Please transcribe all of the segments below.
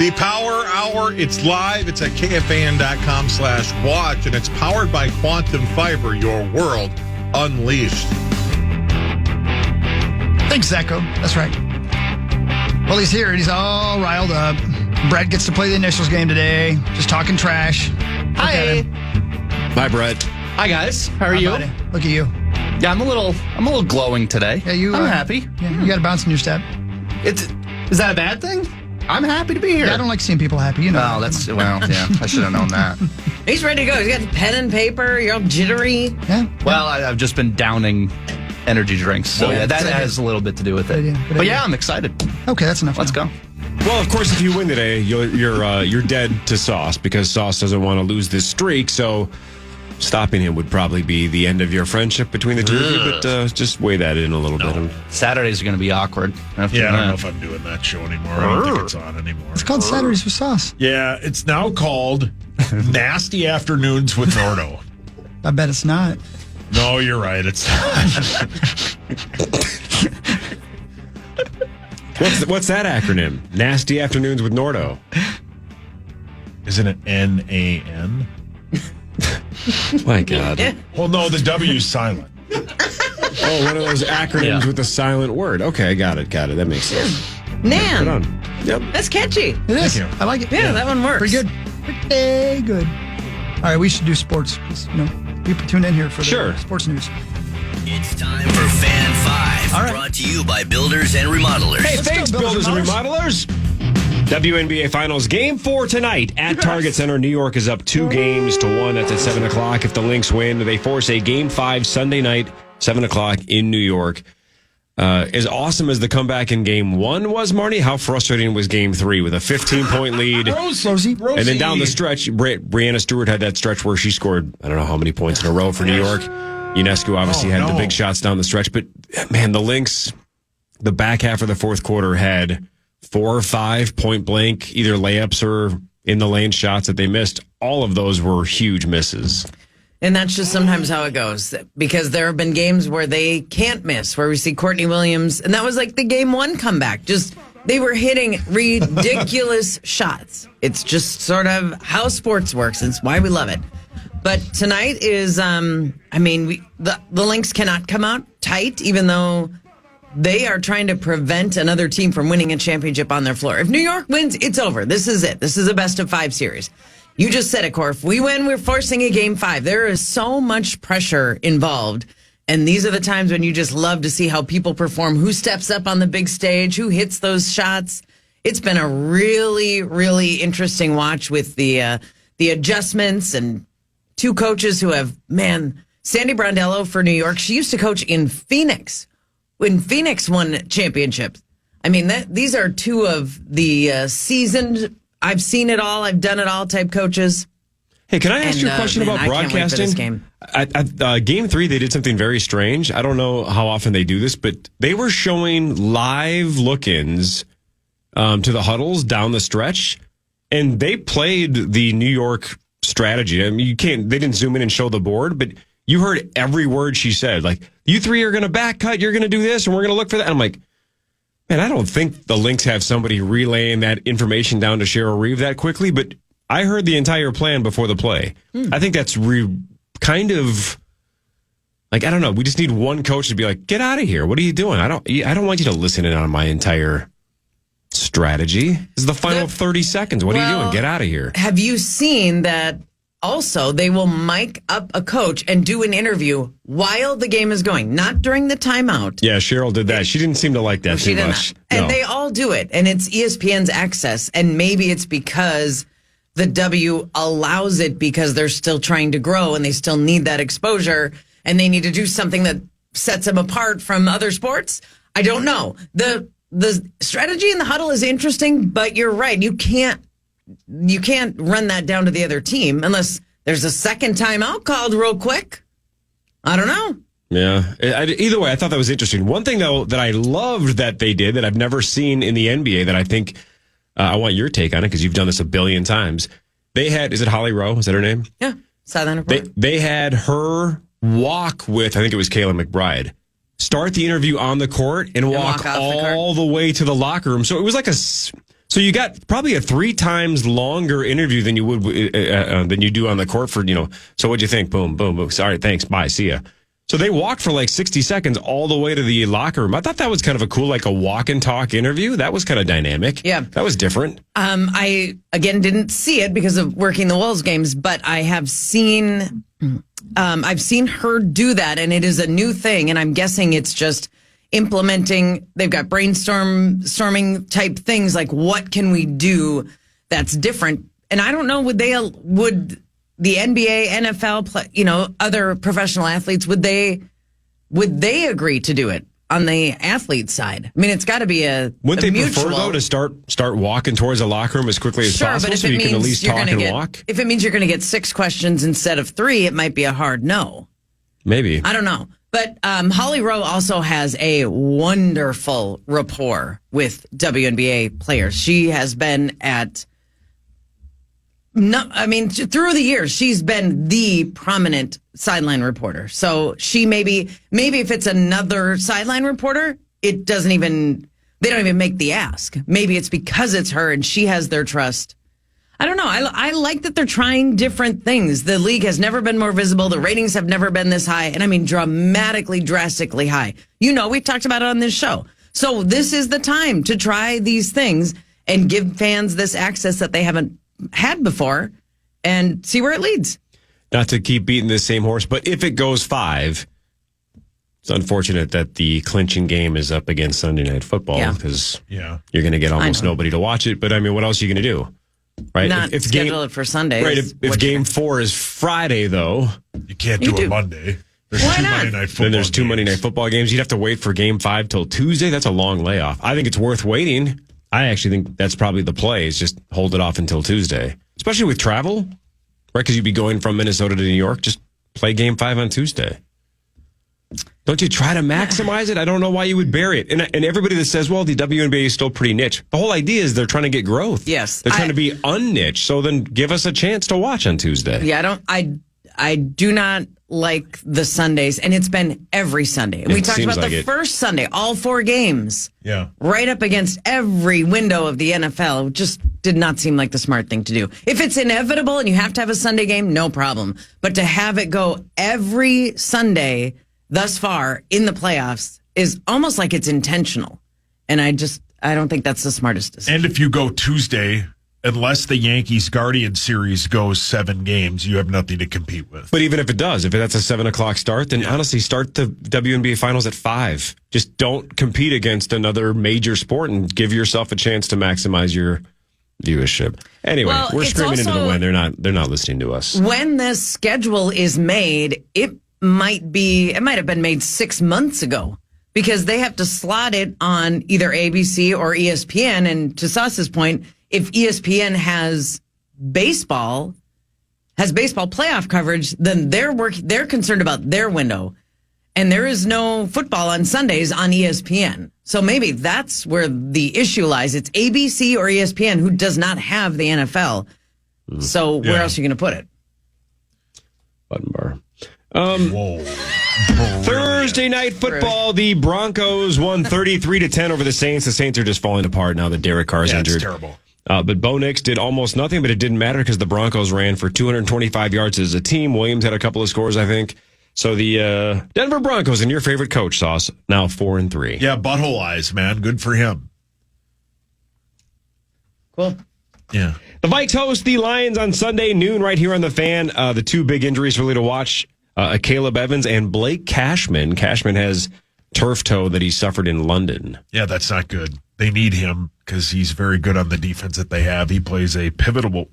The Power Hour, it's live. It's at KFAN.com/watch, and it's powered by Quantum Fiber, your world unleashed. Thanks, Zacho. That's right. Well, he's here, and he's all riled up. Brett gets to play the initials game today. Just talking trash. Hi. Hi, Brett. Hi, guys. How are you? Buddy? Look at you. Yeah, I'm a little glowing today. Yeah, I'm happy. Yeah, you got a bounce in your step. Is that a bad thing? I'm happy to be here. Yeah, I don't like seeing people happy. You know. Oh, yeah. I should have known that. He's ready to go. He's got pen and paper. You're all jittery. Yeah. Well, I've just been downing energy drinks, so yeah, that has a little bit to do with it. Good But idea. yeah, I'm excited. Okay, that's enough. Let's go. Well, of course, if you win today, you're dead to Sauce because Sauce doesn't want to lose this streak. So stopping him would probably be the end of your friendship between the two of you. But just weigh that in a little bit. Saturdays are going to be awkward. I don't know if I'm doing that show anymore. I don't think it's on anymore. It's called Saturdays with Sauce. Yeah, it's now called Nasty Afternoons with Nordo. I bet it's not. No, you're right. It's not. What's that acronym? Nasty Afternoons with Nordo. Isn't it NAN? My God. Well, no, the W's silent. Oh, one of those acronyms with a silent word. Okay, got it. That makes sense. Nan. Put on. Yep. That's catchy. It is. Thank you. I like it. Yeah, that one works. Pretty good. Pretty good. All right, we should do sports. People tune in here for the sports news. It's time for Fan 5, All right. brought to you by Builders and Remodelers. Hey, thanks, Builders and Remodelers. WNBA Finals Game 4 tonight at Target Center. New York is up 2-1. That's at 7 o'clock. If the Lynx win, they force a Game 5 Sunday night, 7 o'clock in New York. As awesome as the comeback in Game 1 was, Marnie, how frustrating was Game 3 with a 15-point lead? Rosie. And then down the stretch, Brianna Stewart had that stretch where she scored, I don't know how many points in a row for New York. Ionescu obviously had the big shots down the stretch. But, man, the Lynx, the back half of the fourth quarter had 4 or 5 point blank, either layups or in the lane shots that they missed. All of those were huge misses. And that's just sometimes how it goes, because there have been games where they can't miss, where we see Courtney Williams, and that was like the Game 1 comeback. Just they were hitting ridiculous shots. It's just sort of how sports works. It's why we love it. But tonight is, the Lynx cannot come out tight, even though they are trying to prevent another team from winning a championship on their floor. If New York wins, it's over. This is it. This is a best-of-5 series. You just said it, Cor. If we win, we're forcing a Game 5. There is so much pressure involved, and these are the times when you just love to see how people perform, who steps up on the big stage, who hits those shots. It's been a really, really interesting watch with the adjustments and two coaches who have, Sandy Brondello for New York. She used to coach in Phoenix when Phoenix won championships. These are two of the seasoned, I've seen it all, I've done it all type coaches. Hey, can I ask you a question about broadcasting? Game. At Game 3, they did something very strange. I don't know how often they do this, but they were showing live look-ins to the huddles down the stretch, and they played the New York strategy. They didn't zoom in and show the board, but you heard every word she said. Like, you three are going to back cut, you're going to do this, and we're going to look for that. And I'm like, man, I don't think the Lynx have somebody relaying that information down to Cheryl Reeve that quickly, but I heard the entire plan before the play. I think that's kind of like, I don't know. We just need one coach to be like, get out of here. What are you doing? I don't want you to listen in on my entire strategy. This is the final 30 seconds. What are you doing? Get out of here. Have you seen that also they will mic up a coach and do an interview while the game is going, not during the timeout? Yeah, Cheryl did that. She didn't seem to like that too much. And they all do it. And it's ESPN's access. And maybe it's because the W allows it because they're still trying to grow and they still need that exposure and they need to do something that sets them apart from other sports. I don't know. The strategy in the huddle is interesting, but you're right. You can't run that down to the other team unless there's a second timeout called real quick. I don't know. Yeah. Either way, I thought that was interesting. One thing, though, that I loved that they did that I've never seen in the NBA that I think I want your take on it because you've done this a billion times. They had, is it Holly Rowe? Is that her name? Yeah. Southern Reporter. They had her walk with, I think it was Kayla McBride, start the interview on the court and walk all the way to the locker room. So it was like So you got probably a 3 times longer interview than you would than you do on the court for, so what'd you think? Boom, boom, boom. Sorry, thanks, bye, see ya. So they walked for like 60 seconds all the way to the locker room. I thought that was kind of a cool, like a walk and talk interview. That was kind of dynamic. Yeah. That was different. I, again, didn't see it because of working the Wolves games, but I have seen, I've seen her do that, and it is a new thing, and I'm guessing it's just implementing. They've got brainstorming type things like, what can we do that's different? And I don't know, would the NBA, NFL, other professional athletes, would they agree to do it on the athlete side? I mean, it's got to be Wouldn't they mutual. prefer though to start walking towards a locker room as quickly as possible, so you can at least talk and walk? If it means you're going to get 6 questions instead of 3, it might be a hard no. Maybe. I don't know. But Holly Rowe also has a wonderful rapport with WNBA players. She has been through the years, she's been the prominent sideline reporter. So she maybe if it's another sideline reporter, they don't even make the ask. Maybe it's because it's her and she has their trust. I don't know. I like that they're trying different things. The league has never been more visible. The ratings have never been this high. And I mean, drastically high. We've talked about it on this show. So this is the time to try these things and give fans this access that they haven't had before and see where it leads. Not to keep beating the same horse, but if it goes 5, it's unfortunate that the clinching game is up against Sunday Night Football because you're going to get almost nobody to watch it. But I mean, what else are you going to do? Right? Not schedule it for Sunday. Right. If game 4 is Friday, though, you can't do it Monday. Why not? Then there's 2 Monday Night Football games. You'd have to wait for game 5 till Tuesday. That's a long layoff. I think it's worth waiting. I actually think that's probably the play, is just hold it off until Tuesday, especially with travel, right? Because you'd be going from Minnesota to New York. Just play game 5 on Tuesday. Don't you try to maximize it? I don't know why you would bury it. And everybody that says, well, the WNBA is still pretty niche. The whole idea is they're trying to get growth. Yes. They're trying to be unniche. So then give us a chance to watch on Tuesday. Yeah, I do not like the Sundays, and it's been every Sunday. And we talked about the first Sunday, all 4 games. Yeah. Right up against every window of the NFL. It just did not seem like the smart thing to do. If it's inevitable and you have to have a Sunday game, no problem. But to have it go every Sunday thus far in the playoffs is almost like it's intentional. And I don't think that's the smartest decision. And if you go Tuesday, unless the Yankees-Guardians series goes 7 games, you have nothing to compete with. But even if it does, if that's a 7 o'clock start, then honestly, start the WNBA finals at 5. Just don't compete against another major sport and give yourself a chance to maximize your viewership. Anyway, we're screaming into the wind. They're not listening to us. When this schedule is made, it might have been made 6 months ago, because they have to slot it on either ABC or ESPN. And to Sauce's point, if ESPN has baseball playoff coverage, then they're concerned about their window. And there is no football on Sundays on ESPN. So maybe that's where the issue lies. It's ABC or ESPN who does not have the NFL. So where else are you going to put it? Button bar. Thursday night football, the Broncos won 33-10 over the Saints. The Saints are just falling apart now that Derek Carr is injured. It's terrible. But Bo Nix did almost nothing, but it didn't matter because the Broncos ran for 225 yards as a team. Williams had a couple of scores, I think. So the Denver Broncos and your favorite coach, Sauce, now 4-3. Yeah, butthole eyes, man. Good for him. Cool. Yeah. The Vikes host the Lions on Sunday noon right here on the Fan. The 2 big injuries really to watch. Caleb Evans and Blake Cashman. Cashman has turf toe that he suffered in London. Yeah, that's not good. They need him because he's very good on the defense that they have. He plays a pivotal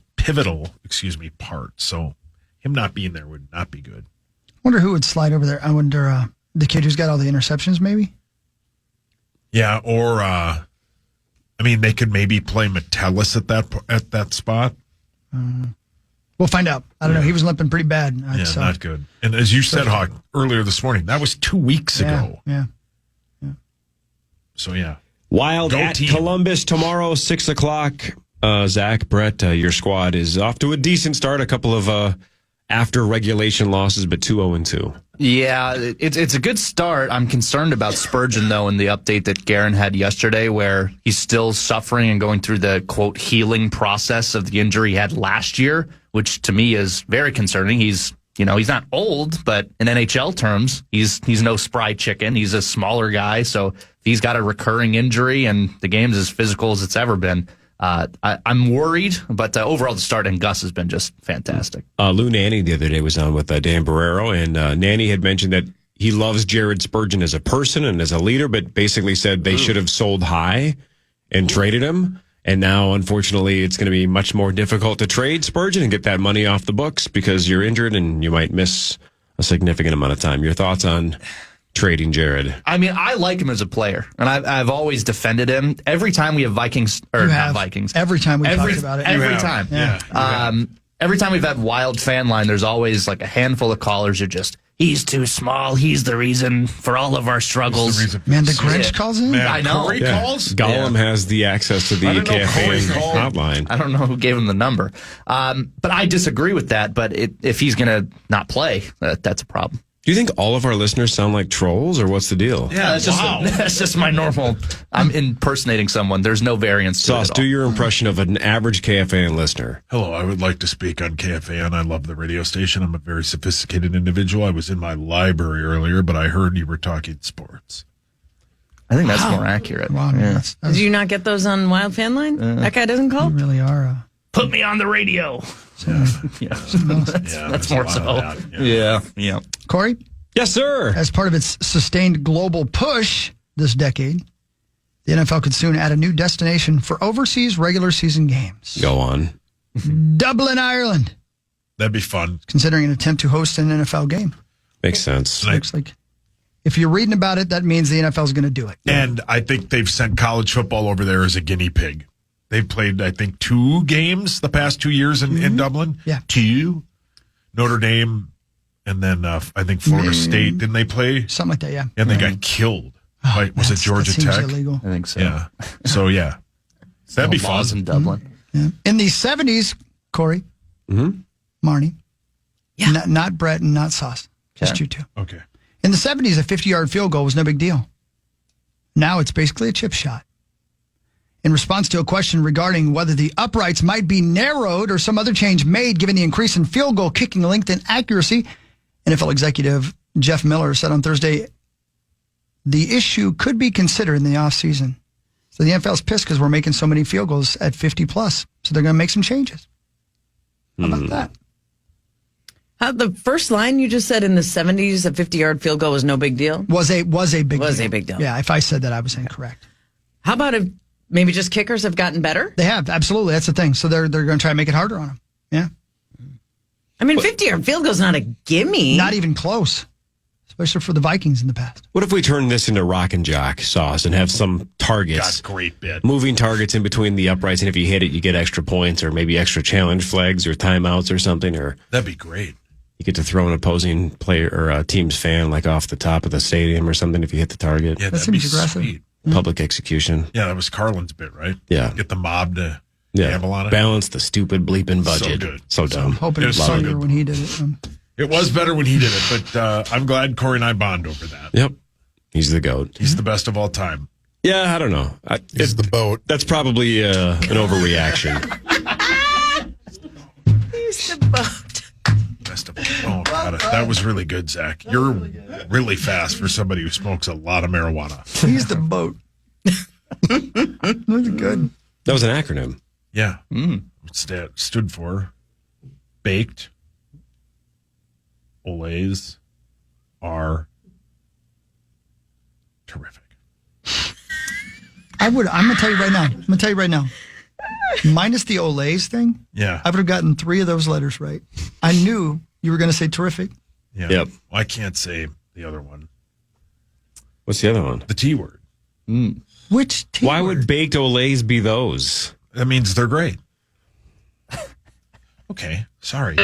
part. So him not being there would not be good. I wonder who would slide over there. I wonder the kid who's got all the interceptions, maybe? Yeah, or they could maybe play Metellus at that spot. We'll find out. I don't know. He was limping pretty bad. Not good. And as you said, Hawk, earlier this morning, that was 2 weeks ago. Yeah. So, yeah. Wild Go at team. Columbus tomorrow, 6 o'clock. Zach, Brett, your squad is off to a decent start. A couple of after regulation losses, but 2-0-2. Yeah, it's a good start. I'm concerned about Spurgeon, though, in the update that Guerin had yesterday, where he's still suffering and going through the, quote, healing process of the injury he had last year, which to me is very concerning. He's not old, but in NHL terms, he's no spry chicken. He's a smaller guy, so if he's got a recurring injury and the game's as physical as it's ever been, I'm worried, but overall the start, and Gus has been just fantastic. Lou Nanny the other day was on with Dan Barrero, and Nanny had mentioned that he loves Jared Spurgeon as a person and as a leader, but basically said they should have sold high and traded him. And now, unfortunately, it's going to be much more difficult to trade Spurgeon and get that money off the books because you're injured and you might miss a significant amount of time. Your thoughts on trading Jared? I mean, I like him as a player, and I've always defended him. Every time we have Vikings, or not Vikings. Every time we talked about it. Every time. Yeah. Every time we've had Wild fan line, there's always like a handful of callers who just, he's too small. He's the reason for all of our struggles. Man, the Grinch calls in? Man, I know. Corey calls? Gollum has the access to the KFAN hotline. I don't know who gave him the number. But I disagree with that. But if he's going to not play, that's a problem. Do you think all of our listeners sound like trolls, or what's the deal? Yeah, That's just my normal. I'm impersonating someone. There's no variance to Sauce, it at do all. your impression of an average KFAN listener. Hello, I would like to speak on KFAN. I love the radio station. I'm a very sophisticated individual. I was in my library earlier, but I heard you were talking sports. I think that's more accurate. Wow, man, that's Did you not get those on Wild Fan Line? That guy doesn't call? you really are. Put me on the radio. Yeah, That's more so. That, yeah. Yeah. Corey, Yes, sir. as part of its sustained global push this decade, the NFL could soon add a new destination for overseas regular season games. Go on. Dublin, Ireland, That'd be fun. considering an attempt to host an NFL game. Makes sense. Looks like if you're reading about it, that means the NFL is going to do it. And I think they've sent college football over there as a guinea pig. They've played, I think, 2 games the past 2 years in Dublin. Yeah. 2. Notre Dame, and then I think Florida State. Didn't they play? Something like that, yeah. And they got killed. By, was it Georgia that seems Tech? illegal. I think so. Yeah. So, yeah. That'd be fun. Laws in Dublin. Yeah. In the 70s, Corey, Marnie, not Brett and not Sauce, just Okay. you two. Okay. In the 70s, a 50-yard field goal was no big deal. Now it's basically a chip shot. In response to a question regarding whether the uprights might be narrowed or some other change made given the increase in field goal kicking length and accuracy, NFL executive Jeff Miller said on Thursday the issue could be considered in the offseason. So the NFL's pissed because we're making so many field goals at 50+. So they're going to make some changes. How about that? The first line you just said in the 70s, a 50-yard field goal was no big deal. Was a big deal. Was a big deal. Yeah, if I said that, I was incorrect. How about if maybe just kickers have gotten better? They have, absolutely. That's the thing. So they're going to try and make it harder on them. Yeah. I mean, 50-yard field goal's not a gimme. Not even close, especially for the Vikings in the past. What if we turn this into rock and jock sauce and have some targets? God, great bit. Moving targets in between the uprights, and if you hit it, you get extra points or maybe extra challenge flags or timeouts or something, or That'd be great. you get to throw an opposing player or a team's fan like off the top of the stadium or something if you hit the target. Yeah, That that'd be seems aggressive. sweet. Public execution. Yeah, that was Carlin's bit, right? Yeah. Get the mob to Yeah. gamble on it. Balance the stupid bleeping budget. good. So dumb. Hoping it was Love it. funnier when he did it. It was better when he did it, but I'm glad Corey and I bond over that. Yep. He's the GOAT. He's the best of all time. Yeah, I don't know. He's the boat. That's probably an overreaction. He's the boat. Best of all. Oh, God, that was really good, Zach. You're really fast for somebody who smokes a lot of marijuana. He's the boat. That's good. That was an acronym. Yeah. Stood for baked Olays are terrific. I'm going to tell you right now. Minus the Olays thing, Yeah. I would have gotten 3 of those letters right. I knew you were going to say terrific. Yeah. Yep. I can't say the other one. What's the other one? The T word. Which team? Why would baked Olays be those? That means they're great. Okay. Sorry,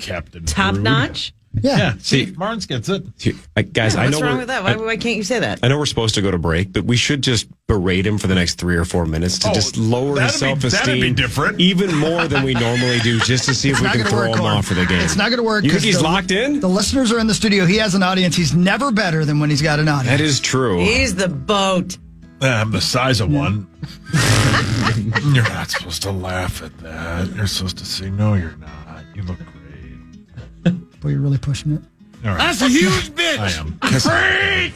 Captain. Top Rude. notch? Yeah. See, Marnes gets it. Guys, I What's know wrong with that? Why can't you say that? I know we're supposed to go to break, but we should just berate him for the next 3 or 4 minutes to just lower his self-esteem that'd be different. even more than we normally do, just to see if we can throw him off for the game. It's not going to work. You think he's 'cause locked in? The listeners are in the studio. He has an audience. He's never better than when he's got an audience. That is true. He's the boat. I'm the size of one. You're not supposed to laugh at that. You're supposed to say, no, you're not. You look great. Boy, you're really pushing it. All right. That's a huge bitch.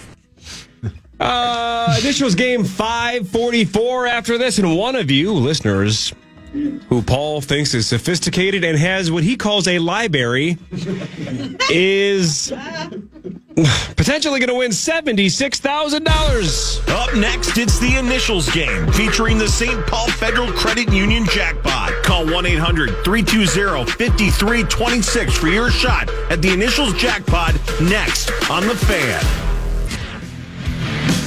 I am. Initials game 544 after this, and one of you listeners who Paul thinks is sophisticated and has what he calls a library is potentially going to win $76,000. Up next, it's the Initials game featuring the St. Paul Federal Credit Union jackpot. Call 1-800-320-5326 for your shot at the Initials jackpot next on The Fan.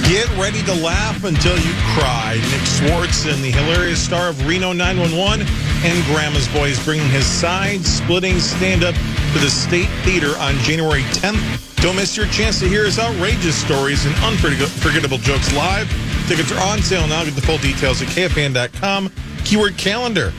Get ready to laugh until you cry. Nick Swartz and the hilarious star of Reno 911 and Grandma's Boys bringing his side-splitting stand-up to the State Theater on January 10th. Don't miss your chance to hear his outrageous stories and unforgettable jokes live. Tickets are on sale now. Get the full details at KFAN.com. Keyword calendar.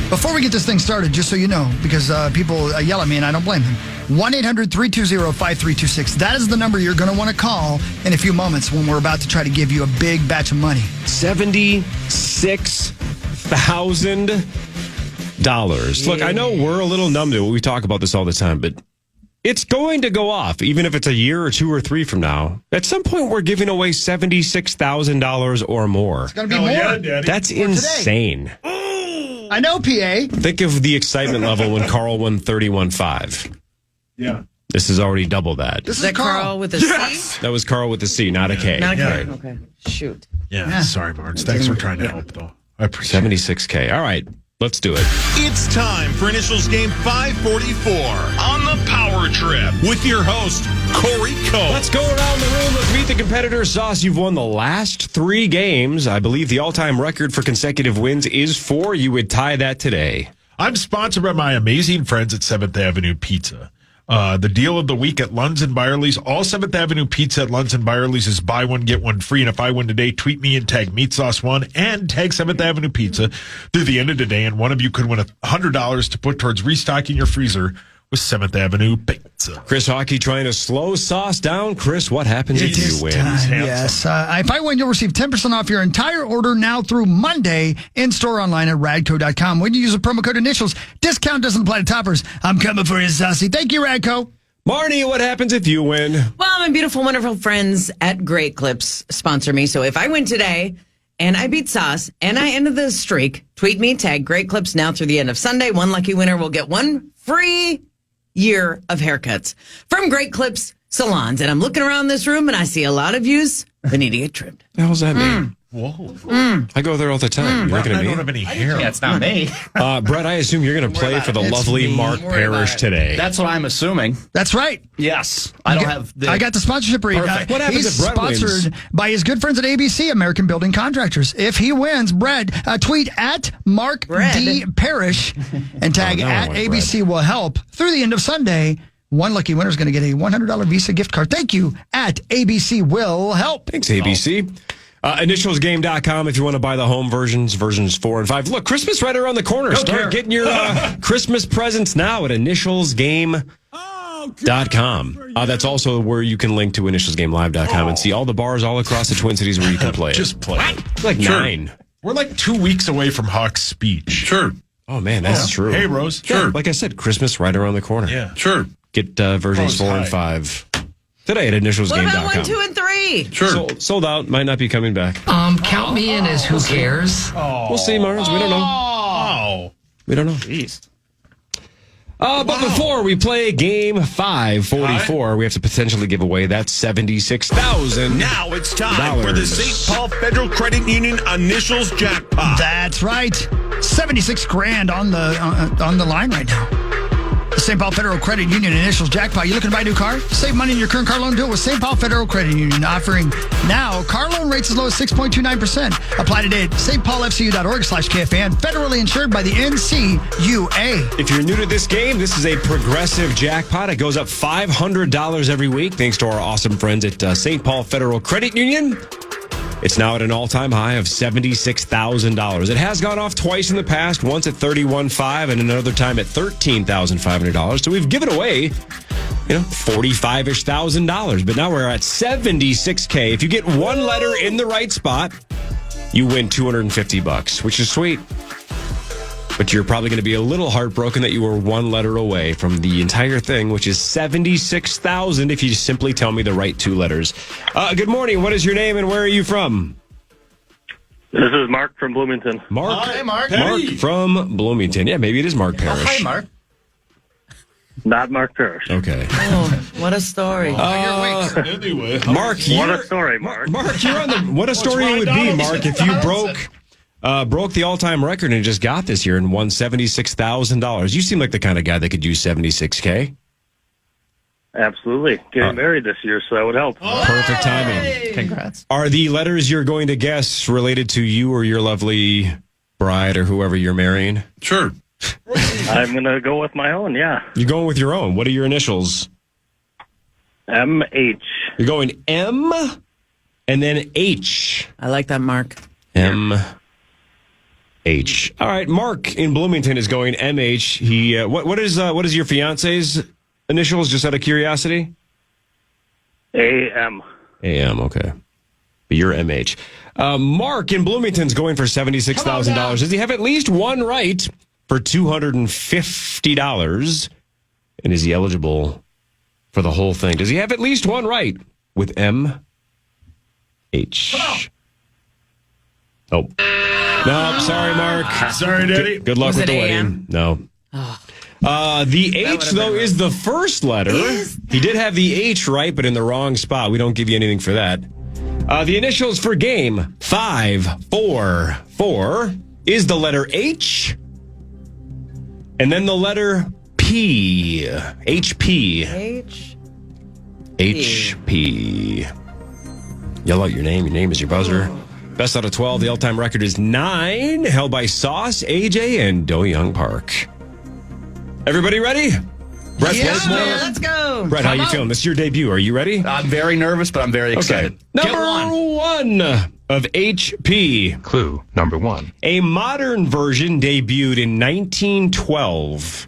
Before we get this thing started, just so you know, because people yell at me and I don't blame them, 1-800-320-5326. That is the number you're going to want to call in a few moments when we're about to try to give you a big batch of money. $76,000. Look, I know we're a little numb to it. We talk about this all the time, but it's going to go off, even if it's a year or 2 or 3 from now. At some point, we're giving away $76,000 or more. It's going to be more. Yeah, That's insane. I know, PA. Think of the excitement level when Carl won 31.5. Yeah. This is already double that. This Is that Carl with a C? That was Carl with a C, not a K. Not a Yeah. K. Okay. Shoot. Yeah. Sorry, Marnes. Thanks for trying to help, though. I appreciate it. 76K. All right, let's do it. It's time for Initials game 544 on the Power Trip with your host, Corey Coe. Let's go around the room. Let's meet the competitors. Sauce, you've won the last 3 games. I believe the all-time record for consecutive wins is 4. You would tie that today. I'm sponsored by my amazing friends at 7th Avenue Pizza. The deal of the week at Lunds and Byerly's. All 7th Avenue Pizza at Lunds and Byerly's is buy one, get one free. And if I win today, tweet me and tag Meat Sauce One and tag 7th Avenue Pizza through the end of today. And one of you could win $100 to put towards restocking your freezer with 7th Avenue Pizza. Chris Hockey trying to slow Sauce down. Chris, what happens if you win? Yes. If I win, you'll receive 10% off your entire order now through Monday in-store online at radco.com. When you use the promo code Initials, discount doesn't apply to toppers. I'm coming for you, Saucy. Thank you, Radco. Marnie, what happens if you win? Well, my beautiful, wonderful friends at Great Clips sponsor me. So if I win today and I beat Sauce and I ended the streak, tweet me, tag Great Clips now through the end of Sunday. One lucky winner will get one free year of haircuts from Great Clips salons. And I'm looking around this room and I see a lot of yous that need to get trimmed. What the hell's that mean? Whoa. I go there all the time. You're looking I at don't me? have any hair. Yeah, it's not me. Brett, I assume you're going to play for the lovely me. Mark Parrish today. That's what I'm assuming. That's right. Yes. I don't have the... I got the sponsorship read. Perfect. What happens he's if Brett sponsored wins? by his good friends at ABC, American Building Contractors. If he wins, Brett, tweet at Mark Brett. D. Parrish and tag now I at want ABC will help through the end of Sunday. One lucky winner is going to get a $100 Visa gift card. Thank you at ABC will help. Thanks, ABC. Initialsgame.com if you want to buy the home versions 4 and 5. Look, Christmas right around the corner. Start getting your Christmas presents now at initialsgame.com. That's also where you can link to initialsgamelive.com and see all the bars all across the Twin Cities where you can play. Just play. like 9. We're like 2 weeks away from Huck's speech. Sure. Oh, man, that's true. Hey, Rose. Sure. Like I said, Christmas right around the corner. Yeah. Sure. Get versions 4 and 5 today at What initialsgame.com. about 1, 2, and 3? Sure. Sold out. Might not be coming back. Count me in as who cares. We'll see, Mars. We don't know. Oh. We don't know. But before we play game 544, we have to potentially give away that $76,000. Now it's time for the St. Paul Federal Credit Union Initials jackpot. That's right. 76 grand on the line right now. The St. Paul Federal Credit Union initials jackpot. You looking to buy a new car? Save money on your current car loan? Do it with St. Paul Federal Credit Union, offering now car loan rates as low as 6.29%. Apply today at stpaulfcu.org/KFAN. Federally insured by the NCUA. If you're new to this game, this is a progressive jackpot. It goes up $500 every week thanks to our awesome friends at St. Paul Federal Credit Union. It's now at an all-time high of $76,000. It has gone off twice in the past, once at $31,500 and another time at $13,500. So we've given away, $45,000-ish. But now we're at $76K. If you get one letter in the right spot, you win $250, which is sweet. But you're probably going to be a little heartbroken that you were one letter away from the entire thing, which is $76,000 if you just simply tell me the right two letters. Good morning. What is your name and where are you from? This is Mark from Bloomington. Mark. Hi, Mark. Mark from Bloomington. Yeah, maybe it is Mark Parrish. Hi, Mark. Not Mark Parrish. Okay. Oh, what a story. Anyway. Mark, What a story, Mark. Mark, you're on the. What a story it would be, Mark, if you broke the all-time record and just got this year and won $76,000. You seem like the kind of guy that could use $76K. Absolutely. Getting married this year, so that would help. Perfect timing. Congrats. Are the letters you're going to guess related to you or your lovely bride or whoever you're marrying? Sure. I'm going to go with my own, yeah. You're going with your own. What are your initials? M-H. You're going M and then H. I like that, Mark. M. H. All right, Mark in Bloomington is going MH. He what is your fiance's initials? Just out of curiosity. A-M. AM. Okay, but you're MH. Mark in Bloomington's going for $76,000. Does he have at least one right for $250? And is he eligible for the whole thing? Does he have at least one right with M? H. Oh. No, sorry, Mark. Sorry, Daddy. Good luck Was with it the AM? wedding. No. The H, though, is the first letter. He did have the H right, but in the wrong spot. We don't give you anything for that. The initials for game 544 is the letter H, and then the letter P. HP. H. HP. Yell out your name. Your name is your buzzer. Best out of 12. The all-time record is 9, held by Sauce, AJ, and Do Young Park. Everybody ready? Brett Blakemore. Let's go. Brett, how you feeling? This is your debut. Are you ready? I'm very nervous, but I'm very excited. Number one of HP. Clue number 1. A modern version debuted in 1912.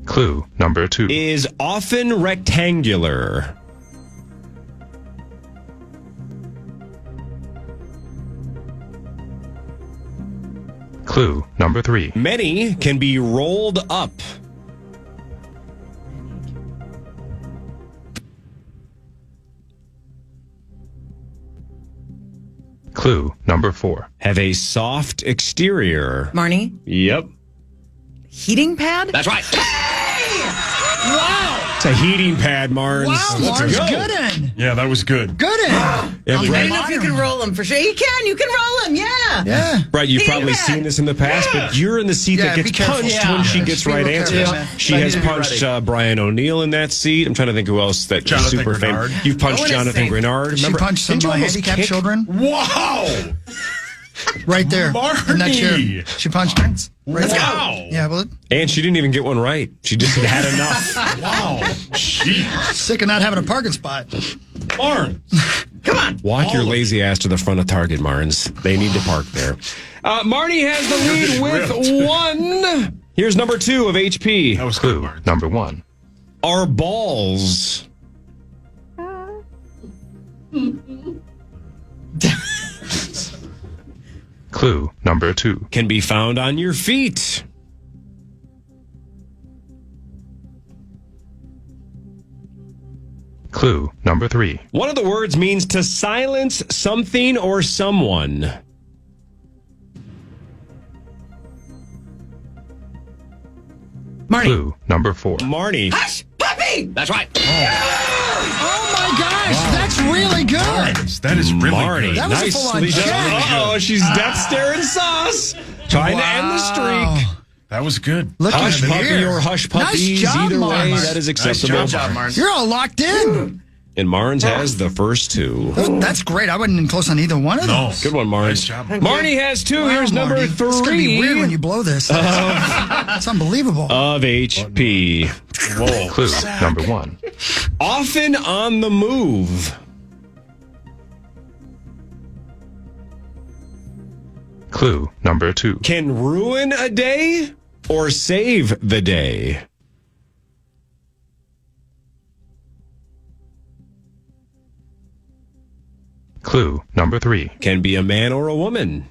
Clue number 2. Is often rectangular. Clue number 3. Many can be rolled up. Clue number 4. Have a soft exterior. Marnie, Yep. heating pad? That's right. It's a heating pad, Marnes. Wow, Mars, good in. Yeah, that was good. Good in. Yeah, I don't Brett, know if you can roll them for sure. You can. You can roll them. Yeah. Yeah. Brett, you've Heating probably pad. seen this in the past, but you're in the seat Yeah, that be gets careful. punched Yeah. when she Yeah. gets Just be right real answers. careful, man. She I has need to be punched ready. Brian O'Neill in that seat. I'm trying to think who else that is Jonathan super famous. Grenard. You've punched No one is Jonathan safe. Grenard. She punched some didn't you almost handicapped kick- children Wow. right there in that chair. Marty. She punched her. Right there. Wow. Yeah, well, And she didn't even get one right. She just had enough. Wow. Jeez. sick of not having a parking spot. Lauren. Walk your lazy ass to the front of Target, Marnes. They need to park there. Marty has the lead with one. Here's number 2 of HP. That was good, Clue Martin. number 1. Are balls. Clue number 2. Can be found on your feet. Clue number 3. One of the words means to silence something or someone. Marnie. Clue number 4. Marnie. Hush, puppy. That's right. Oh my gosh, that's really good. That is really Marty. good. That was a full-on Nicely done. check. Uh-oh, she's death staring Sauce. Trying to end the streak. That was good. Look Hush at puppy here. or hush puppies, Nice job, either way, Mars. that is acceptable. Nice job, Mars. You're all locked in. And Marnes has the first two. That's great. I wasn't even close on either one of No. those. Good one, Marnes. Nice job. Marnie has two. Wow, Here's number Marty. three. It's going to be weird when you blow this. It's unbelievable. Of HP. Whoa. Clue number 1. Often on the move. Clue number 2. Can ruin a day or save the day. Clue number 3. Can be a man or a woman.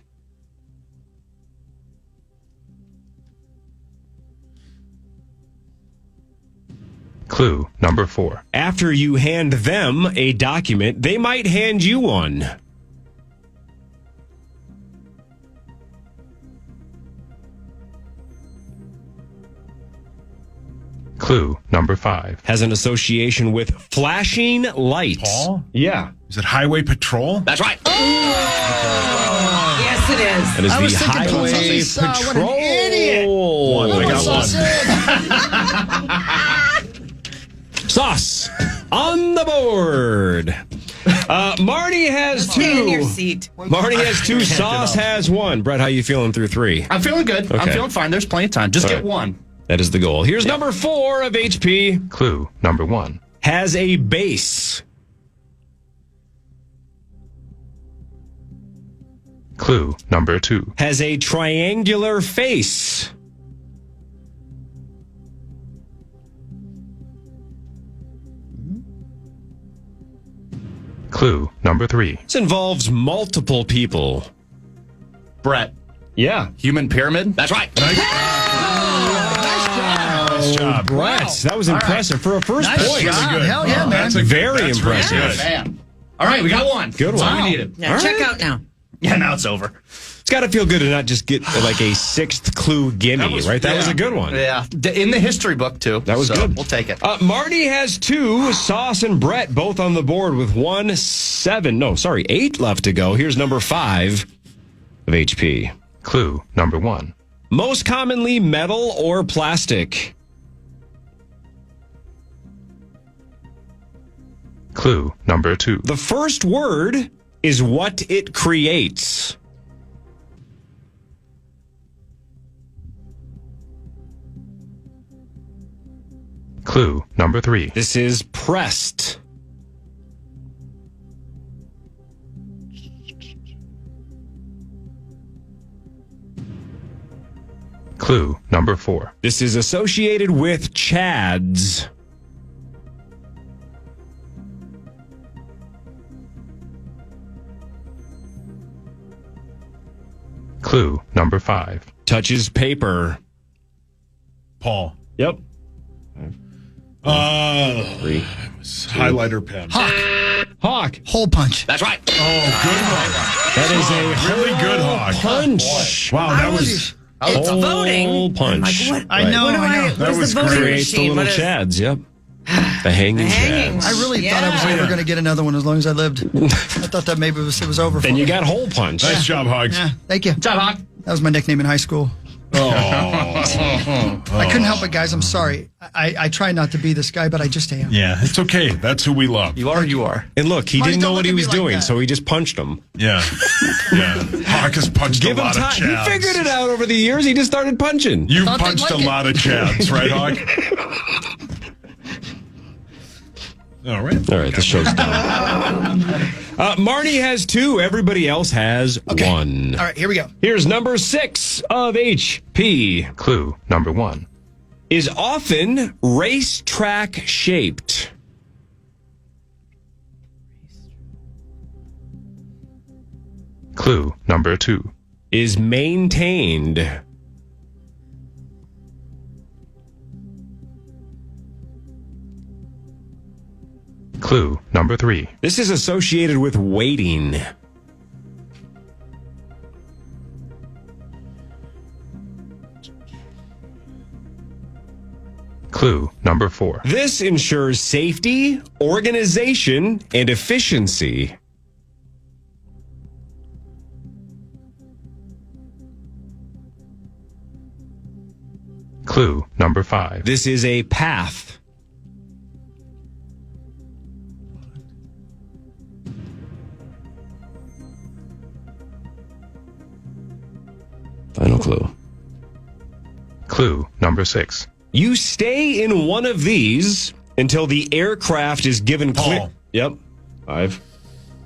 Clue number 4. After you hand them a document, they might hand you one. Clue number 5. Has an association with flashing lights. Paul? Yeah. Is it Highway Patrol? That's right. Yes, it is. That is I was the thinking Highway police. What an Patrol. idiot. One. I got one. Sauce on the board. Marty has two. Stay in your seat. Marty has two. Sauce has one. Brett, how you feeling through three? I'm feeling good. I'm Okay. feeling fine. There's plenty of time. Just All get right. one. That is the goal. Here's number 4 of HP. Clue number 1. Has a base. Clue number 2. Has a triangular face. Clue number 3. This involves multiple people. Brett. Yeah. Human pyramid. That's right. Nice job. Brett, that was impressive for a first Nice point. job. Hell yeah, man. That's Very that's impressive. Really good. Man. All right, we got one. Good That's all one. we needed. Now, check out now. Yeah, now it's over. It's got to feel good to not just get like a 6th clue gimme, right? That was a good one. Yeah, in the history book too. That was So, good. We'll take it. Marty has 2. Sauce and Brett both on the board with 8 left to go. Here's number 5 of HP. Clue number 1. Most commonly metal or plastic. Clue number 2. The first word is what it creates. Clue number 3. This is pressed. Clue number 4. This is associated with chads. Clue number 5. Touches paper. Paul. Yep. 3. Highlighter pen. Hawk. Hole punch. That's right. Oh, good one. That is a Really good hawk. punch. Wow, that was It's Hole voting. punch. I'm like, what? I know, What do I know. What That is was the voting great. Creates the machine? little What is- chads. Yep. The hanging hanging chads. I really thought I was Yeah. never going to get another one as long as I lived. I thought that maybe it was over for And me. you got hole punch. nice job, Hogs. Yeah, thank you. Good job, Hawk. That was my nickname in high school. I couldn't help it, guys. I'm sorry. I try not to be this guy, but I just am. Yeah, it's okay. That's who we love. You are. You are. And look, he Marty, didn't know don't what look he at me was like doing, that. so he just punched him. Yeah. Yeah. Hawk has punched Give a him lot time. of He chads. figured it out over the years. He just started punching. You've Thought they'd punched like a it. lot of chads, right, Hawk? All right. All right, the show's done. Marty has 2. Everybody else has 1. All right, here we go. Here's number 6 of HP. Clue number 1. Is often racetrack shaped. Clue number 2. Is maintained. Clue number 3. This is associated with waiting. Clue number 4. This ensures safety, organization, and efficiency. Clue number 5. This is a path. Final clue. Clue number 6. You stay in one of these until the aircraft is given clear. Paul. Yep. 5,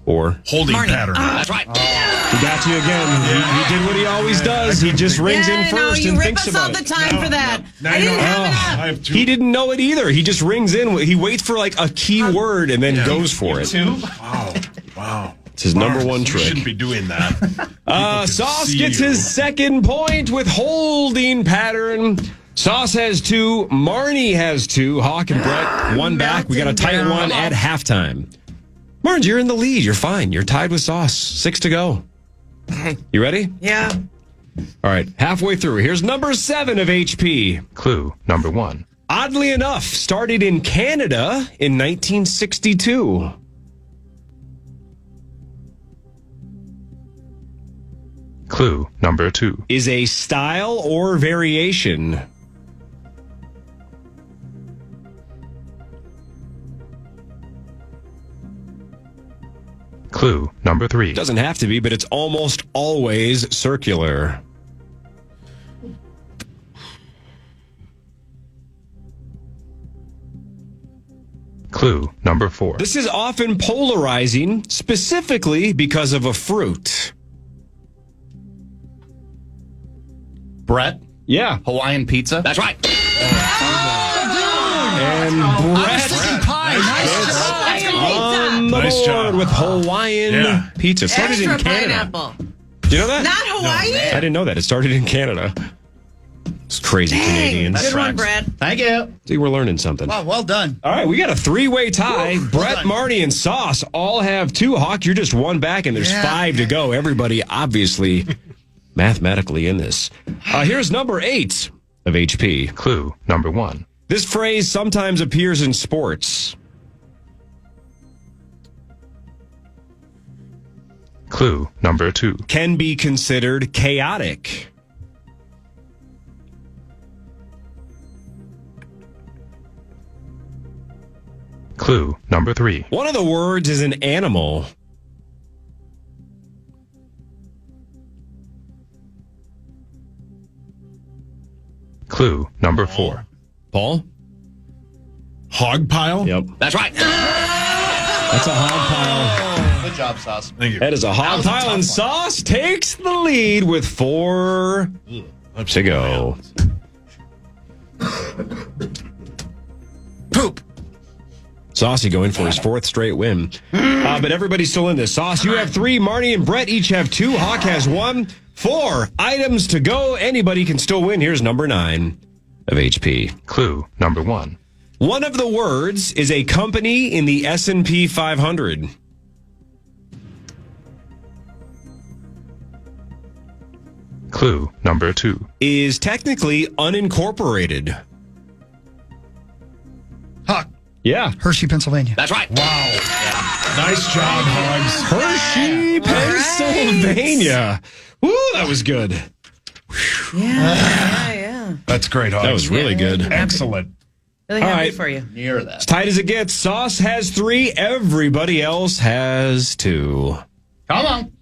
4. Holding Marnie. pattern. That's right. He got you again. He did what he always does. He just rings in first you and rip thinks us all about the it. time for that. Now I you didn't know- have enough. I have two. He didn't know it either. He just rings in. He waits for like a key word and then goes for it. Wow. It's his number Mars, one you trick. shouldn't be doing that. People can Sauce see gets you. his second point with holding pattern. Sauce has 2. Marnie has 2. Hawk and Brett one back. We got a tight one at halftime. Marnie, you're in the lead. You're fine. You're tied with Sauce. 6 to go. Okay. You ready? Yeah. All right. Halfway through. Here's number 7 of HP. Clue number 1. Oddly enough, started in Canada in 1962. Clue number 2. Is a style or variation. Clue number 3. Doesn't have to be, but it's almost always circular. Clue number 4. This is often polarizing, specifically because of a fruit. Brett, Yeah. Hawaiian pizza. That's right. And Brett Pie. on the Nice board job. with Hawaiian Yeah. pizza. Started Extra in Canada. pineapple. Do you know that? Not Hawaii? I didn't know that. It started in Canada. It's crazy Canadians. Good one, Brett. Thank you. See, we're learning something. Wow, well done. All right, we got a 3-way tie. Brett, done. Marnie, and Sauce all have 2. Hawk, you're just 1 back, and there's 5 to go. Everybody obviously mathematically in this. Here's number 8 of HP. Clue number 1. This phrase sometimes appears in sports. Clue number 2. Can be considered chaotic. Clue number 3. One of the words is an animal. Clue number 4. Paul? Hog pile? Yep. That's right. That's a hog pile. Good job, Sauce. Thank you. That is a hog pile, and Sauce takes the lead with 4 to go. Poop. Saucy going for his 4th straight win. But everybody's still in this. Sauce, you have 3. Marnie and Brett each have 2. Hawk has 1. 4 items to go. Anybody can still win. Here's number 9 of HP. Clue number 1. One of the words is a company in the S&P 500. Clue number 2. Is technically unincorporated. Hawk. Yeah. Hershey, Pennsylvania. That's right. Nice job, Hogs. Hershey, Pennsylvania. Woo, that was good. Yeah. That's great, Hogs. That was really good. Excellent. Really All happy right. for you. Near that. As tight as it gets, Sauce has 3. Everybody else has 2. Come on.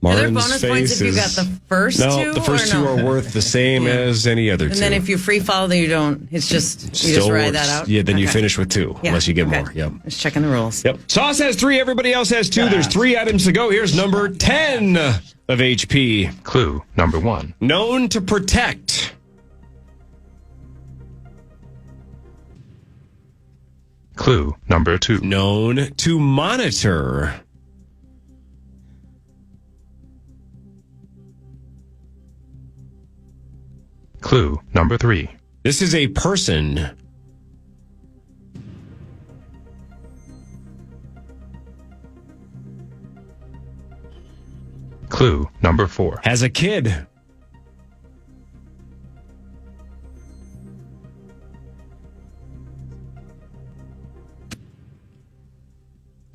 Are there Martin's bonus points if you got is- the first No, two? the first or 2 no? are worth the same as any other 2. And then if you free fall, then you don't. It's just you just ride that out. Yeah, then you Okay. finish with 2, Yeah, unless you get okay. more. Yep. Just checking the rules. Yep. Sauce has 3. Everybody else has 2. There's 3 items to go. Here's number 10 of HP. Clue number 1. Known to protect. Clue number 2. Known to monitor. Clue number 3. This is a person. Clue number 4. Has a kid.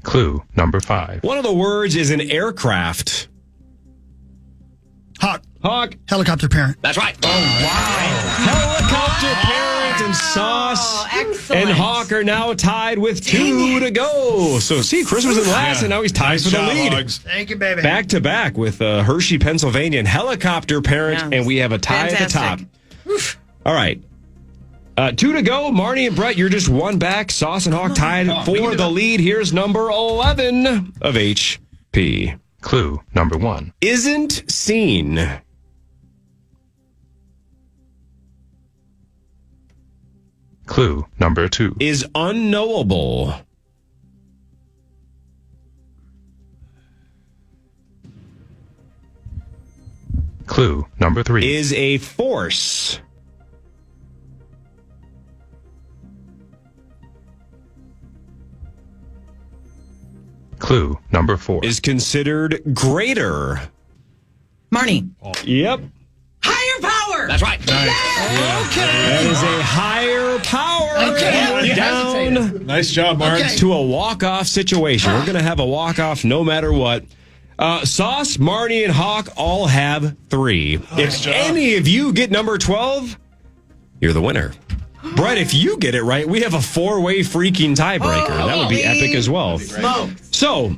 Clue number 5. One of the words is an aircraft. Hawk. Hawk. Helicopter parent. That's right. Helicopter parent and Sauce excellent. and Hawk are now tied with 2 to go. So, see, Chris was in last, and now he's tied Nice for the job, lead. Hugs. Thank you, baby. Back to back with Hershey, Pennsylvania, and Helicopter parent, Yeah. and we have a tie at the top. Fantastic. All right. 2 to go. Marnie and Brett, you're just 1 back. Sauce and Hawk tied for the lead. Here's number 11 of HP. Clue number 1. Isn't seen. Clue number 2. Is unknowable. Clue number 3. Is a force. Clue number 4. Is considered greater. Marnie. Yep. Higher power. That's right. That is a higher power. Okay. We're down Nice job, Mark. Okay. to a walk-off situation. We're going to have a walk-off no matter what. Sauce, Marnie, and Hawk all have 3. If job. any of you get number 12, you're the winner. Brett, if you get it right, we have a 4-way freaking tiebreaker. That would be epic as well. So,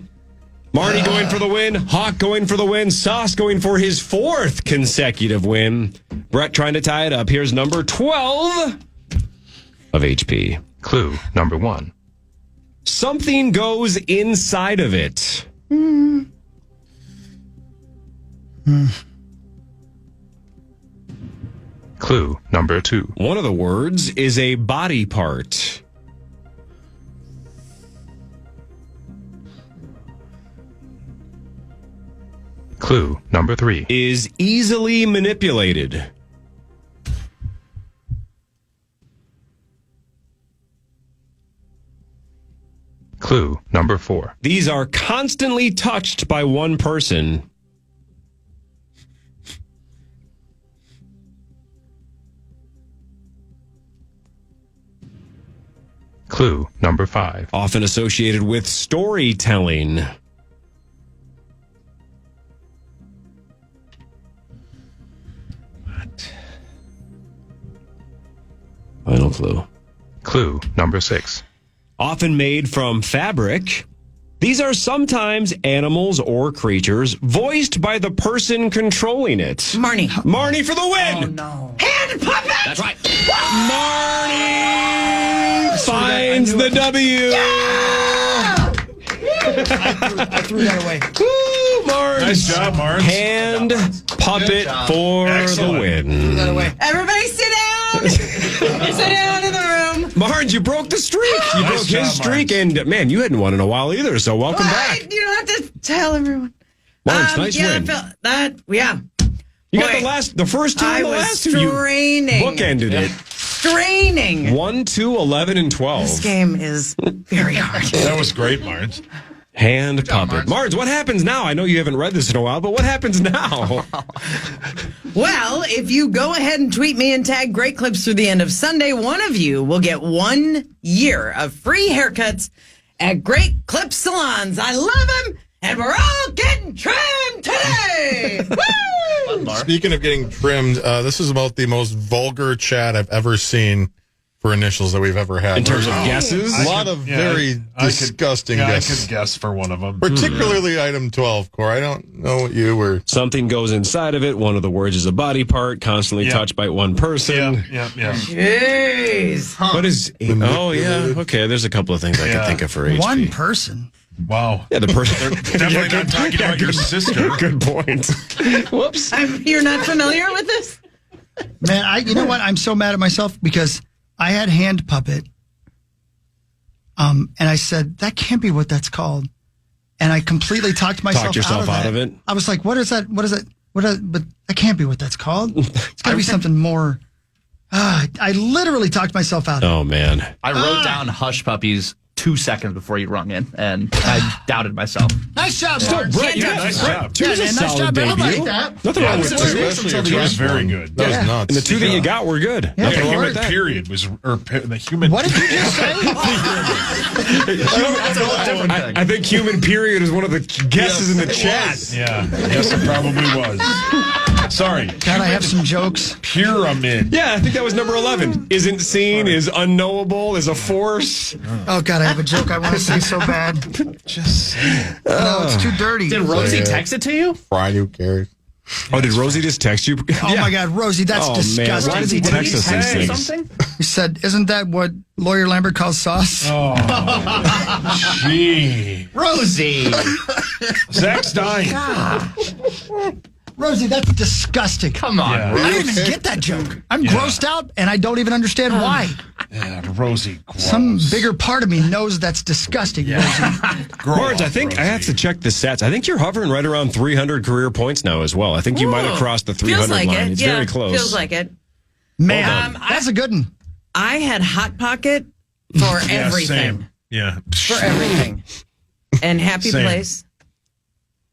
Marty going for the win, Hawk going for the win, Sauce going for his 4th consecutive win. Brett trying to tie it up. Here's number 12 of HP. Clue number 1. Something goes inside of it. Clue number 2. One of the words is a body part. Clue number 3. Is easily manipulated. Clue number 4. These are constantly touched by one person. Clue number 5. Often associated with storytelling. Final clue. Clue number 6. Often made from fabric. These are sometimes animals or creatures voiced by the person controlling it. Marnie. Marnie for the win! Oh, no. Hand puppet! That's right. Marnie finds the W! I threw that away. Woo, Marge. Nice job, Marge. Hand puppet for Excellent. the win. That away. Everybody sit down. Sit down in the room. Marge, you broke the streak. You Nice broke job, his streak, Marge. and man, you hadn't won in a while either, so welcome back. You don't have to tell everyone. Marge, nice yeah, win. Yeah. You Boy, got the first two I and the was last two. You straining. bookended it. Straining. 1, 2, 11, and 12. This game is very hard. That was great, Marge. Hand puppet. Marge, what happens now? I know you haven't read this in a while, but what happens now? Well, if you go ahead and tweet me and tag Great Clips through the end of Sunday, one of you will get 1 year of free haircuts at Great Clips salons. I love them, and we're all getting trimmed today. Woo! Speaking of getting trimmed, this is about the most vulgar chat I've ever seen for initials that we've ever had. In terms of guesses? A lot of very disgusting I guesses. could guess for one of them. Particularly item 12, Corey. I don't know what you were. Something goes inside of it. One of the words is a body part, constantly touched by one person. Yeah. Jeez. What is... Oh, yeah. Okay, there's a couple of things I can think of for HP. One person. Wow. Yeah, the person... Definitely not talking about your sister. Good point. Whoops. You're not familiar with this? Man, you know what? I'm so mad at myself because I had hand puppet. And I said, that can't be what that's called. And I completely talked myself out of it. I was like, what is that? But that can't be what that's called. It's got to be something more. I literally talked myself out of it. Oh, man. I wrote down hush puppies 2 seconds before you rung in, and I doubted myself. Nice job, Marge. Brett, Nice job. Two was a nice solid job. I debut. like that. Nothing wrong with two. Especially It was very good. That was nuts. And the two that you got were good. Yeah, Nothing wrong Human with that. period was, or the human. What did you just say? I think human period is one of the guesses in the chat. Yeah. Yes, it probably was. Sorry. God, I have some jokes. Pyramid. Yeah, I think that was number 11. Isn't seen, is unknowable, is a force. Oh, God, I have a joke I want to say so bad. Just saying. No, it's too dirty. Did Rosie text it to you? Friday, who cares? Oh, did Rosie just text you? Oh, my God, Rosie, that's disgusting. Man. Why does he text us these things? Something? He said, isn't that what Lawyer Lambert calls sauce? Oh, gee. Rosie. Zach's dying. Rosie, that's disgusting. Come on. Yeah. I didn't even get that joke. I'm grossed out, and I don't even understand why. Yeah, Rosie. Gross. Some bigger part of me knows that's disgusting, Rosie. Marge, I think I have to check the stats. I think you're hovering right around 300 career points now as well. I think you might have crossed the 300 Feels like line. it. It's Yeah, very close. Feels like it. Man, that's a good one. I had Hot Pocket for Yeah, everything. same. Yeah. For everything. And Happy Same. Place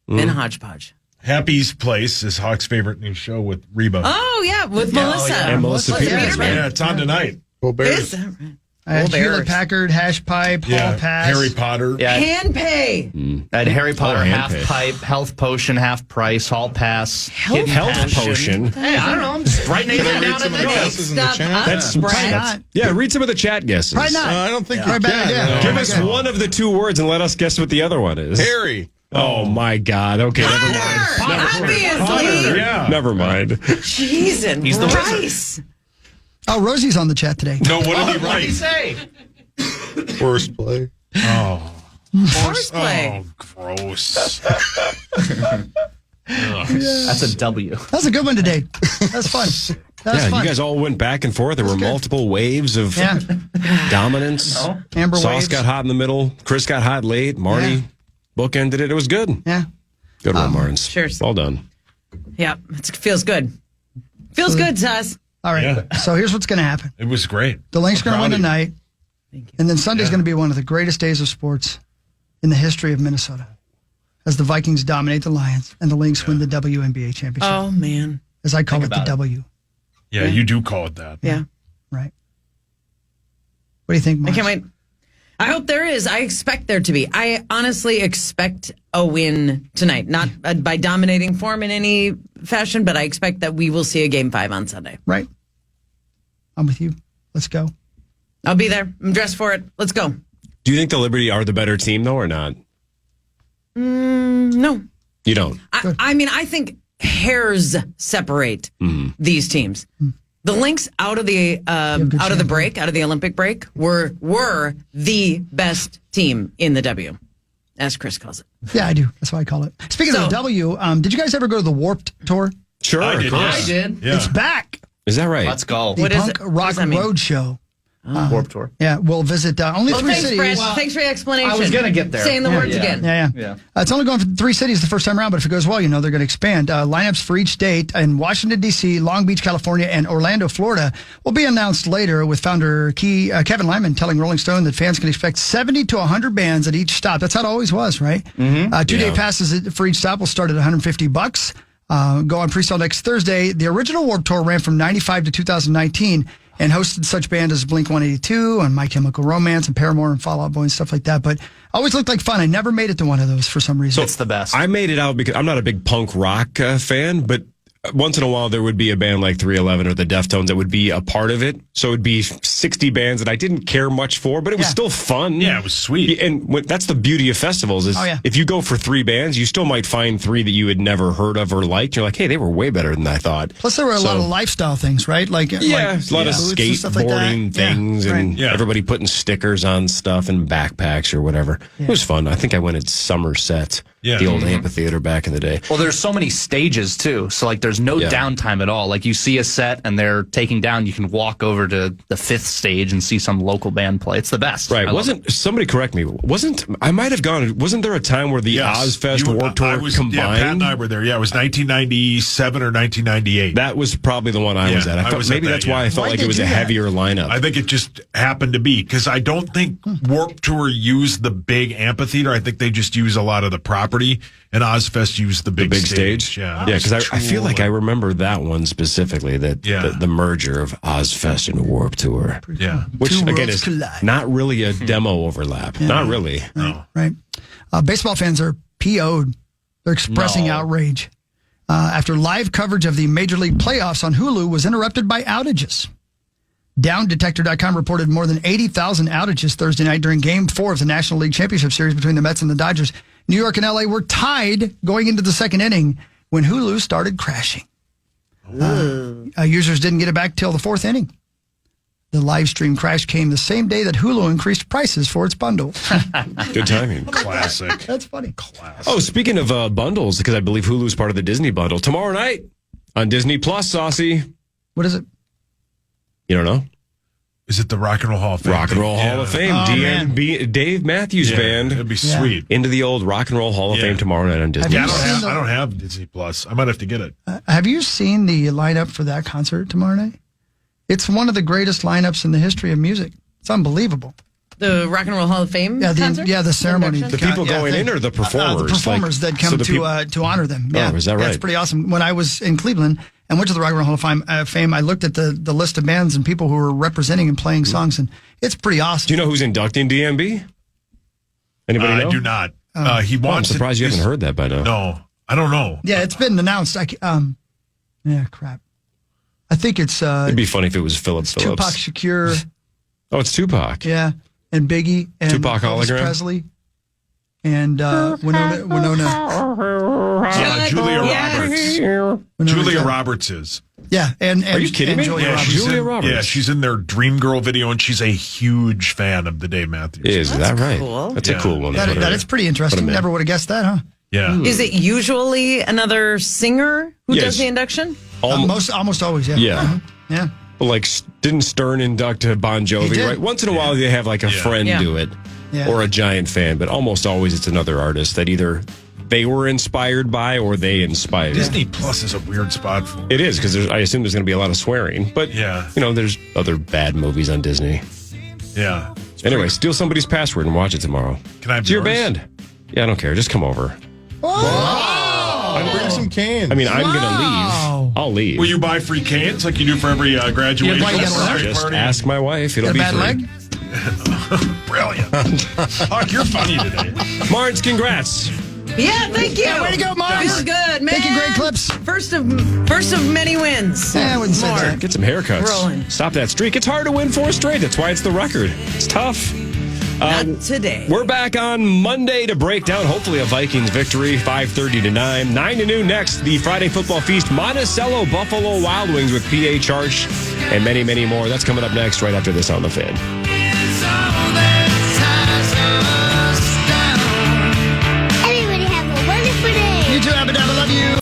and Hodgepodge. Happy's Place is Hawk's favorite new show with Reba. Oh, yeah, with Melissa. And Melissa Peterman. Yeah, it's on tonight. Go Bears. Is that right? I had Bears. Hewlett Packard, Hash Pipe, Hall Pass. Harry Potter. Yeah. Hand pay. I had Harry Potter, hand half pay. pipe, health potion, half price, hall pass, hidden Health passion. potion. Hey, I don't know. I'm just writing it down some in of the the guesses in the Stop chat? us, That's Brad. not. Yeah, read some of the chat guesses. Probably not. I don't think you Right, bad can. idea. No. Give us one of the two words and let us guess what the other one is. Harry. Oh, my God. Okay, never mind. Obviously. Yeah. Never mind. Jesus He's the Christ. Oh, Rosie's on the chat today. No, what did he What did he write? say? Worst play. Oh. Horseplay. Oh, gross. That's a W. That's a good one today. That's fun. That's Yeah, fun. you guys all went back and forth. There were multiple waves of Yeah. dominance. Amber Sauce waves. got hot in the middle. Chris got hot late. Marty bookended it. It was good. Yeah. Good one, Martins. Cheers. Well done. Yeah, it feels good. Feels good to us. All right. Yeah. So here's what's going to happen. It was great. The Lynx going to Proud win of you. tonight. And then Sunday's going to be one of the greatest days of sports in the history of Minnesota as the Vikings dominate the Lions and the Lynx win the WNBA championship. Oh, man. As I call Think it, the about it. W. Yeah, you do call it that. Yeah. Right. What do you think, I Mark? can't wait. I hope there is. I expect there to be. I honestly expect a win tonight. Not by dominating form in any fashion, but I expect that we will see a Game 5 on Sunday. Right. I'm with you. Let's go. I'll be there. I'm dressed for it. Let's go. Do you think the Liberty are the better team, though, or not? No. You don't. I mean, I think hairs separate these teams. The Lynx out of the break, out of the Olympic break, were the best team in the W, as Chris calls it. Yeah, I do. That's why I call it. Speaking of the W, did you guys ever go to the Warped Tour? Sure. I did. I did. Yeah. It's back. Is that right? Let's go. The What is Punk it? What Rock does that mean? Road Show. Warped Tour. Yeah, we'll visit only three Thanks, cities. Brad. Thanks for the explanation. I was gonna get there. Saying the words again. Yeah. It's only going for 3 cities the first time around, but if it goes well, they're going to expand. Lineups for each state in Washington, D.C., Long Beach, California, and Orlando, Florida will be announced later with founder Kevin Lyman telling Rolling Stone that fans can expect 70 to 100 bands at each stop. That's how it always was, right? 2-day passes for each stop will start at $150. Go on pre-sale next Thursday. The original Warped Tour ran from 95 to 2019 and hosted such bands as Blink-182 and My Chemical Romance and Paramore and Fall Out Boy and stuff like that. But always looked like fun. I never made it to one of those for some reason. It's the best. I made it out because I'm not a big punk rock fan, but once in a while there would be a band like 311 or the Deftones that would be a part of it. So it would be 60 bands that I didn't care much for, but it was still fun. Yeah, it was sweet. And that's the beauty of festivals is if you go for 3 bands, you still might find 3 that you had never heard of or liked. You're like, hey, they were way better than I thought. Plus, there were a lot of lifestyle things, right? A lot of boots and stuff like that. things and everybody putting stickers on stuff and backpacks or whatever. It was fun. I think I went at Somerset, the old amphitheater back in the day. Well, there's so many stages too. So like there's no downtime at all. Like you see a set and they're taking down, you can walk over to the 5th stage and see some local band play. It's the best. Right. Somebody correct me. I might have gone, wasn't there a time where the Ozfest Warped Tour combined? Yeah, Pat and I were there. Yeah, it was 1997 or 1998. That was probably the one I was at. I thought maybe that's why I felt like it was a heavier lineup. I think it just happened to be because I don't think Warped Tour used the big amphitheater. I think they just use a lot of the property, and Ozfest used the big stage. Yeah, because I feel like I remember that one specifically, that the merger of Ozfest and Warped Tour. Yeah. Which, Two again, worlds is collide. not really a demo overlap. Not really. Right. Baseball fans are PO'd. They're expressing outrage. after live coverage of the Major League playoffs on Hulu was interrupted by outages. DownDetector.com reported more than 80,000 outages Thursday night during Game 4 of the National League Championship Series between the Mets and the Dodgers. New York and LA were tied going into the second inning when Hulu started crashing. Users didn't get it back till the fourth inning. The live stream crash came the same day that Hulu increased prices for its bundle. Good timing. Classic. That's funny. Classic. Oh, speaking of bundles, because I believe Hulu is part of the Disney bundle. Tomorrow night on Disney Plus, Saucy. What is it? You don't know? Is it the Rock and Roll Hall of Fame? Rock and Roll Hall of Fame. Oh, DMB, Dave Matthews Band. It'd be sweet. Into the old Rock and Roll Hall of Fame tomorrow night on Disney. Yeah, Have you I don't have Disney Plus. I might have to get it. Have you seen the lineup for that concert tomorrow night? It's one of the greatest lineups in the history of music. It's unbelievable. The Rock and Roll Hall of Fame concert? The ceremony. The people going in or the performers? The performers that come to honor them. Yeah, is that right? That's pretty awesome. When I was in Cleveland and went to the Rock and Roll Hall of Fame, I looked at the list of bands and people who were representing and playing songs, and it's pretty awesome. Do you know who's inducting DMB? Anybody know? I do not. He I'm wants. surprised you haven't heard that by now. No, I don't know. Yeah, it's been announced. Crap. I think it's It'd be funny if it was Philip Phillips. Tupac Shakur. Oh, it's Tupac. Yeah, and Biggie and Tupac Elvis hologram? Presley and Winona. Julia Yes. Roberts. Julia Roberts is. Yeah, and Are you kidding me? Julia Yeah, Roberts. Julia Roberts. Yeah, she's in their Dream Girl video, and she's a huge fan of the Dave Matthews. Is that right? cool. That's a cool one. That is pretty interesting. man. Never would have guessed that, huh? Yeah. Is it usually another singer who Yes. does the induction? Almost always, yeah. Yeah. Uh-huh. Yeah. Like, didn't Stern induct Bon He Jovi, did. right? Once in a while, they have like a friend Yeah. do it Yeah. or a giant fan, but almost always it's another artist that either they were inspired by or they inspired. Disney Plus is a weird spot for It is, because I assume there's going to be a lot of swearing, but Yeah. there's other bad movies on Disney. Yeah. Anyway, steal somebody's password and watch it tomorrow. Can I have It's your yours? band. Yeah, I don't care. Just come over. Bring some cans. I mean, I'm going to leave. I'll leave. Will you buy free cans like you do for every graduation? Yeah, why you gotta or leave? Just party? ask my wife. It'll Got a be bad free. leg? Brilliant. Huck, you're funny today. Marge, congrats. Yeah, thank you. Yeah, way to go, Marge. Feels good, man. Taking great clips. First of many wins. Yeah, I wouldn't say that. Get some haircuts. Rolling. Stop that streak. It's hard to win 4 straight. That's why it's the record. It's tough. Not today. We're back on Monday to break down, hopefully, a Vikings victory, 5:30 to 9. 9 to noon next, the Friday Football Feast, Monticello Buffalo Wild Wings with P.A. Charge, and many, many more. That's coming up next right after this on The Fan.